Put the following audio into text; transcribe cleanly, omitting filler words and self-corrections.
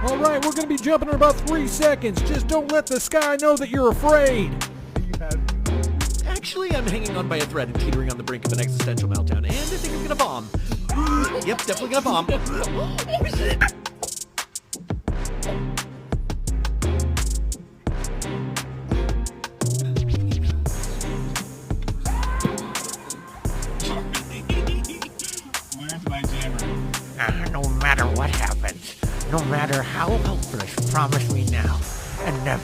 All right, we're going to be jumping in about 3 seconds. Just don't let the sky know that you're afraid. Actually, I'm hanging on by a thread and teetering on the brink of an existential meltdown, and I think I'm gonna bomb. Yep, definitely gonna bomb. Where's my jammer? No matter what happens, no matter how helpless, promise me now, and never